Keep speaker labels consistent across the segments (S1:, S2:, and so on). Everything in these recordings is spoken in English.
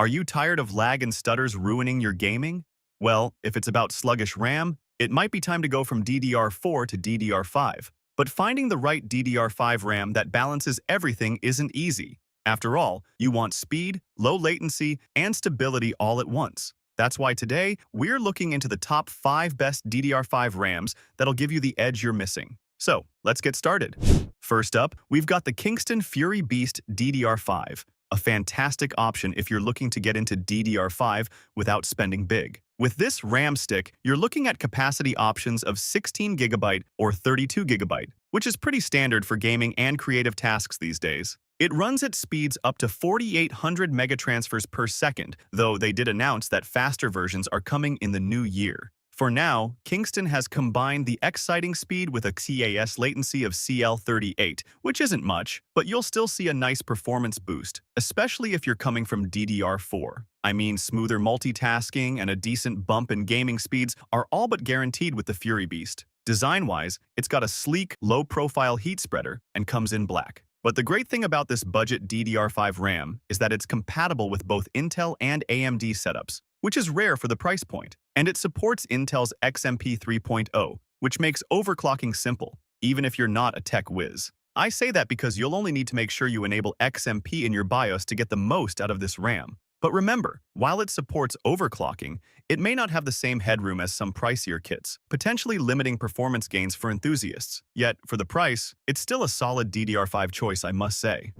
S1: Are you tired of lag and stutters ruining your gaming? Well, if it's about sluggish RAM, it might be time to go from DDR4 to DDR5. But finding the right DDR5 RAM that balances everything isn't easy. After all, you want speed, low latency, and stability all at once. That's why today, we're looking into the top 5 best DDR5 RAMs that'll give you the edge you're missing. So, let's get started. First up, we've got the Kingston Fury Beast DDR5, a fantastic option if you're looking to get into DDR5 without spending big. With this RAM stick, you're looking at capacity options of 16GB or 32GB, which is pretty standard for gaming and creative tasks these days. It runs at speeds up to 4,800 megatransfers per second, though they did announce that faster versions are coming in the new year. For now, Kingston has combined the exciting speed with a CAS latency of CL38, which isn't much, but you'll still see a nice performance boost, especially if you're coming from DDR4. I mean, smoother multitasking and a decent bump in gaming speeds are all but guaranteed with the Fury Beast. Design-wise, it's got a sleek, low-profile heat spreader and comes in black. But the great thing about this budget DDR5 RAM is that it's compatible with both Intel and AMD setups, which is rare for the price point. And it supports Intel's XMP 3.0, which makes overclocking simple, even if you're not a tech whiz. I say that because you'll only need to make sure you enable XMP in your BIOS to get the most out of this RAM. But remember, while it supports overclocking, it may not have the same headroom as some pricier kits, potentially limiting performance gains for enthusiasts. Yet, for the price, it's still a solid DDR5 choice, I must say.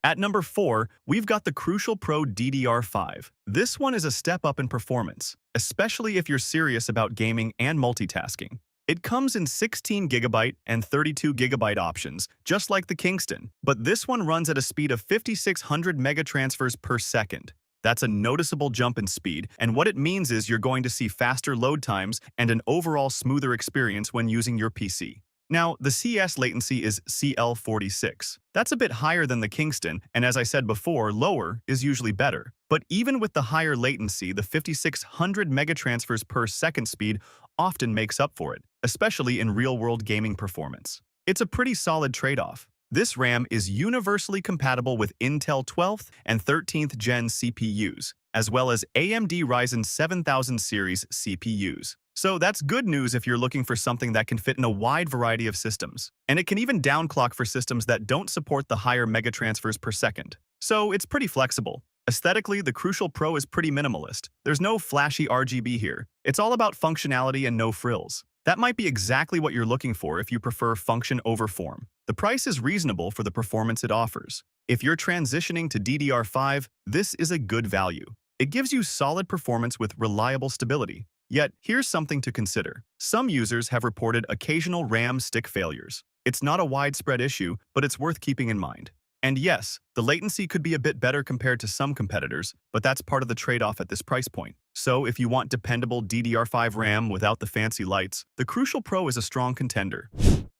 S1: At number 4, we've got the crucial Pro DDR5. This one is a step up in performance, especially if you're serious about gaming and multitasking. It comes in 16GB and 32GB options, just like the Kingston, but this one runs at a speed of 5,600 megatransfers per second. That's a noticeable jump in speed, and what it means is you're going to see faster load times and an overall smoother experience when using your PC. Now, the CS latency is CL46. That's a bit higher than the Kingston, and as I said before, lower is usually better. But even with the higher latency, the 5,600 megatransfers per second speed often makes up for it, especially in real-world gaming performance. It's a pretty solid trade-off. This RAM is universally compatible with Intel 12th and 13th Gen CPUs, as well as AMD Ryzen 7000 series CPUs. So that's good news if you're looking for something that can fit in a wide variety of systems. And it can even downclock for systems that don't support the higher megatransfers per second. So it's pretty flexible. Aesthetically, the Crucial Pro is pretty minimalist. There's no flashy RGB here. It's all about functionality and no frills. That might be exactly what you're looking for if you prefer function over form. The price is reasonable for the performance it offers. If you're transitioning to DDR5, this is a good value. It gives you solid performance with reliable stability. Yet, here's something to consider. Some users have reported occasional RAM stick failures. It's not a widespread issue, but it's worth keeping in mind. And yes, the latency could be a bit better compared to some competitors, but that's part of the trade-off at this price point. So if you want dependable DDR5 RAM without the fancy lights, the Crucial Pro is a strong contender.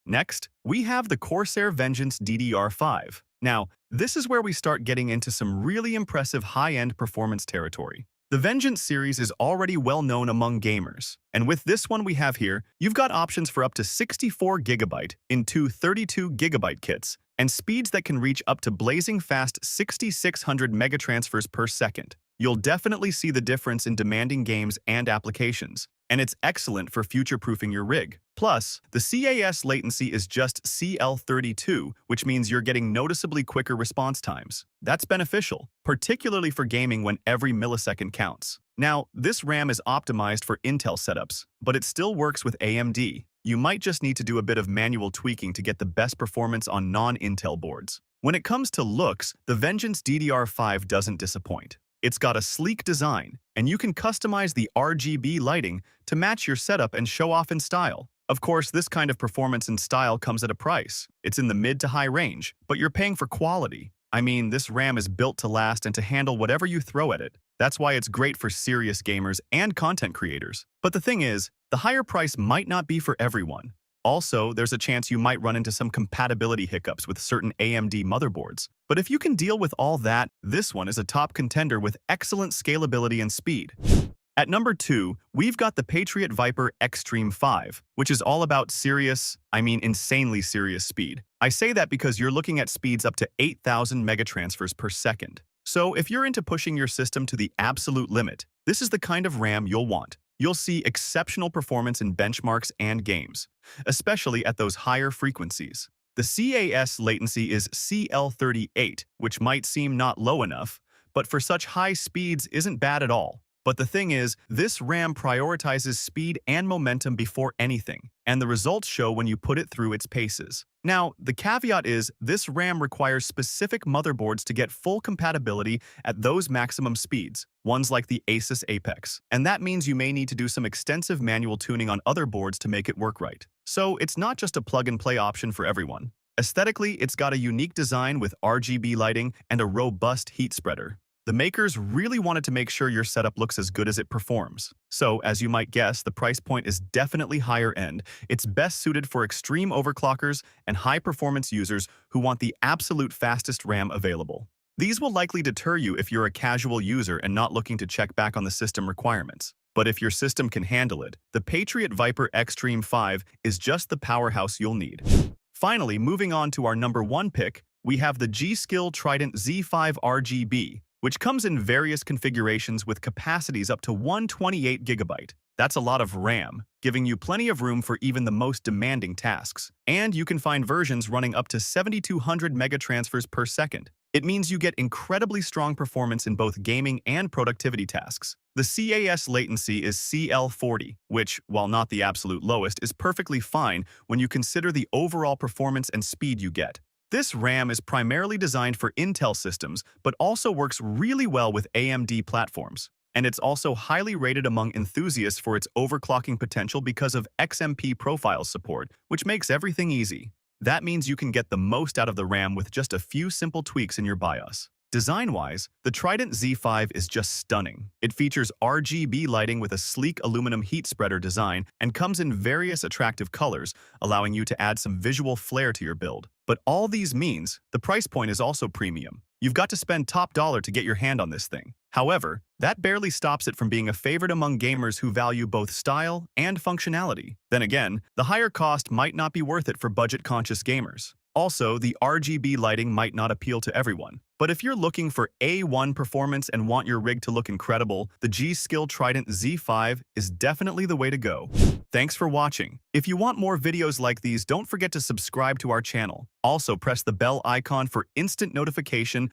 S1: Next, we have the Corsair Vengeance DDR5. Now, this is where we start getting into some really impressive high-end performance territory. The Vengeance series is already well known among gamers, and with this one we have here, you've got options for up to 64GB in two 32GB kits, and speeds that can reach up to blazing fast 6,600 megatransfers per second. You'll definitely see the difference in demanding games and applications, and it's excellent for future-proofing your rig. Plus, the CAS latency is just CL32, which means you're getting noticeably quicker response times. That's beneficial, particularly for gaming when every millisecond counts. Now, this RAM is optimized for Intel setups, but it still works with AMD. You might just need to do a bit of manual tweaking to get the best performance on non-Intel boards. When it comes to looks, the Vengeance DDR5 doesn't disappoint. It's got a sleek design, and you can customize the RGB lighting to match your setup and show off in style. Of course, this kind of performance and style comes at a price. It's in the mid to high range, but you're paying for quality. I mean, this RAM is built to last and to handle whatever you throw at it. That's why it's great for serious gamers and content creators. But the thing is, the higher price might not be for everyone. Also, there's a chance you might run into some compatibility hiccups with certain AMD motherboards. But if you can deal with all that, this one is a top contender with excellent scalability and speed. At number 2, we've got the Patriot Viper Xtreme 5, which is all about insanely serious speed. I say that because you're looking at speeds up to 8,000 megatransfers per second. So if you're into pushing your system to the absolute limit, this is the kind of RAM you'll want. You'll see exceptional performance in benchmarks and games, especially at those higher frequencies. The CAS latency is CL38, which might seem not low enough, but for such high speeds isn't bad at all. But the thing is, this RAM prioritizes speed and momentum before anything, and the results show when you put it through its paces. Now, the caveat is this RAM requires specific motherboards to get full compatibility at those maximum speeds, ones like the Asus Apex. And that means you may need to do some extensive manual tuning on other boards to make it work right. So it's not just a plug-and-play option for everyone. Aesthetically, it's got a unique design with RGB lighting and a robust heat spreader. The makers really wanted to make sure your setup looks as good as it performs. So, as you might guess, the price point is definitely higher end. It's best suited for extreme overclockers and high-performance users who want the absolute fastest RAM available. These will likely deter you if you're a casual user and not looking to check back on the system requirements. But if your system can handle it, the Patriot Viper Xtreme 5 is just the powerhouse you'll need. Finally, moving on to our number 1 pick, we have the G.Skill Trident Z5 RGB, which comes in various configurations with capacities up to 128 GB. That's a lot of RAM, giving you plenty of room for even the most demanding tasks. And you can find versions running up to 7,200 megatransfers per second. It means you get incredibly strong performance in both gaming and productivity tasks. The CAS latency is CL40, which, while not the absolute lowest, is perfectly fine when you consider the overall performance and speed you get. This RAM is primarily designed for Intel systems, but also works really well with AMD platforms. And it's also highly rated among enthusiasts for its overclocking potential because of XMP profile support, which makes everything easy. That means you can get the most out of the RAM with just a few simple tweaks in your BIOS. Design-wise, the Trident Z5 is just stunning. It features RGB lighting with a sleek aluminum heat spreader design and comes in various attractive colors, allowing you to add some visual flair to your build. But all these means, the price point is also premium. You've got to spend top dollar to get your hand on this thing. However, that barely stops it from being a favorite among gamers who value both style and functionality. Then again, the higher cost might not be worth it for budget-conscious gamers. Also, the RGB lighting might not appeal to everyone. But if you're looking for A1 performance and want your rig to look incredible, the G.Skill Trident Z5 is definitely the way to go. Thanks for watching. If you want more videos like these, don't forget to subscribe to our channel. Also, press the bell icon for instant notification